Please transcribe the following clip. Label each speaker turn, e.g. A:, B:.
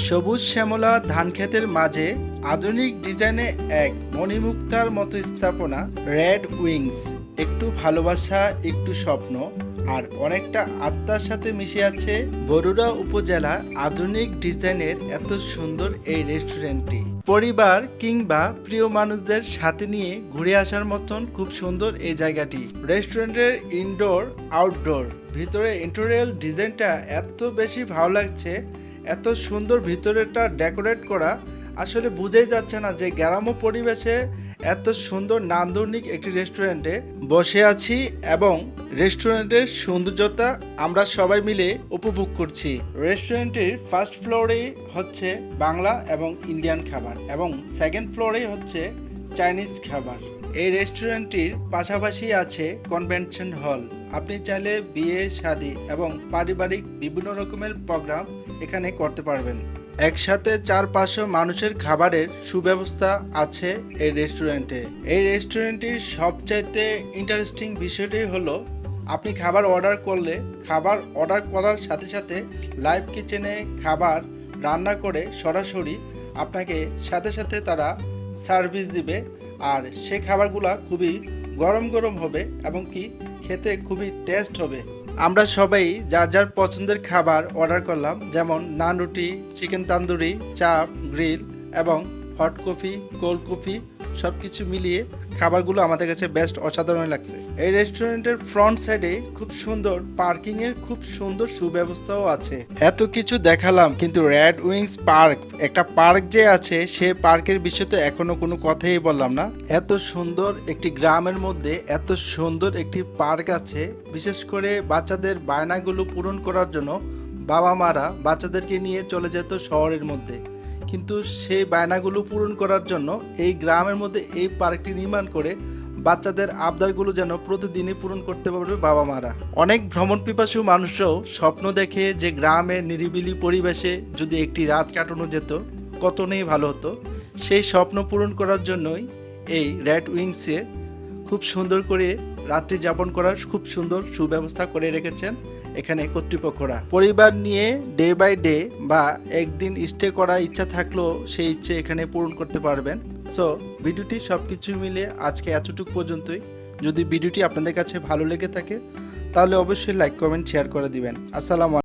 A: সবুজ শ্যামলা ধানক্ষেতের মাঝে আধুনিক ডিজাইনে এক মণিমুক্তার মতো স্থাপনা, রেড উইংস। একটু ভালোবাসা, একটু স্বপ্ন, আর অনেকটা আত্মার সাথে মিশে আছে বরুড়া উপজেলা। আধুনিক ডিজাইনের এত সুন্দর এই রেস্টুরেন্টটি পরিবার কিংবা প্রিয় মানুষদের সাথে নিয়ে ঘুরে আসার মতন খুব সুন্দর এই জায়গাটি। রেস্টুরেন্টের ইনডোর আউটডোর ভিতরে ইন্টেরিয়র ডিজাইনটা এত বেশি ভালো লাগছে, এত সুন্দর ভিতরেটা ডেকোরেট করা, আসলে বুঝেই যাচ্ছে না যে গ্রাম্য পরিবেশে এত সুন্দর নান্দনিক একটি রেস্টুরেন্টে বসে আছি এবং রেস্টুরেন্টের সৌন্দর্যতা আমরা সবাই মিলে উপভোগ করছি। রেস্টুরেন্টের ফার্স্ট ফ্লোরে হচ্ছে বাংলা এবং ইন্ডিয়ান খাবার এবং সেকেন্ড ফ্লোরে হচ্ছে চাইনিজ খাবার। এই রেস্টুরেন্টটির পাশাপাশি আছে কনভেনশন হল। আপনি চাইলে বিয়ে, শাদী এবং পারিবারিক বিভিন্ন রকমের প্রোগ্রাম এখানে করতে পারবেন। একসাথে 400-500 মানুষের খাবারের সুব্যবস্থা আছে এই রেস্টুরেন্টে। এই রেস্টুরেন্টটির সবচাইতে ইন্টারেস্টিং বিষয়টি হলো, আপনি খাবার অর্ডার করলে খাবার অর্ডার করার সাথে সাথে লাইভ কিচেনে খাবার রান্না করে সরাসরি আপনাকে সাথে সাথে তারা সার্ভিস দিবে। আর সেই খাবারগুলো খুবই গরম গরম হবে এবং কি খেতে খুবই টেস্ট হবে। আমরা সবাই যার যার পছন্দের খাবার অর্ডার করলাম, যেমন নান রুটি, চিকেন তান্দুরি, চাপ, গ্রিল এবং হট কফি, কোল্ড কফি, সব কিছু মিলিয়ে খাবারগুলো আমাদের কাছে বেস্ট, অসাধারণ লাগছে। এই রেস্টুরেন্টের ফ্রন্ট সাইডে খুব সুন্দর পার্কিংয়ের খুব সুন্দর সুব্যবস্থাও আছে। এত কিছু দেখালাম, কিন্তু রেড উইংস পার্ক, একটা পার্ক যে আছে, সে পার্কের বিষয়ে এখনো কোনো কথাই বললাম না। এত সুন্দর একটি গ্রামের মধ্যে এত সুন্দর একটি পার্ক আছে, বিশেষ করে বাচ্চাদের বায়নাগুলো পূরণ করার জন্য বাবা মারা বাচ্চাদেরকে নিয়ে চলে যেত শহরের মধ্যে, কিন্তু সেই বায়নাগুলো পূরণ করার জন্য এই গ্রামের মধ্যে এই পার্কটি নির্মাণ করে বাচ্চাদের আবদারগুলো যেন প্রতিদিনই পূরণ করতে পারবে বাবা মারা। অনেক ভ্রমণ পিপাসু মানুষরাও স্বপ্ন দেখে যে গ্রামে নিরিবিলি পরিবেশে যদি একটি রাত কাটানো যেত কতই ভালো হতো। সেই স্বপ্ন পূরণ করার জন্যই এই রেড উইংসে খুব সুন্দর করে রাত্রি যাপন করার খুব সুন্দর সুব্যবস্থা করে রেখেছেন এখানে কর্তৃপক্ষরা। পরিবার নিয়ে ডে বাই ডে বা একদিন স্টে করার ইচ্ছা থাকলেও সেই ইচ্ছে এখানে পূরণ করতে পারবেন। সো ভিডিওটি সব কিছু মিলে আজকে এতটুকু পর্যন্তই। যদি ভিডিওটি আপনাদের কাছে ভালো লেগে থাকে তাহলে অবশ্যই লাইক, কমেন্ট, শেয়ার করে দিবেন। আসসালামু আলাইকুম।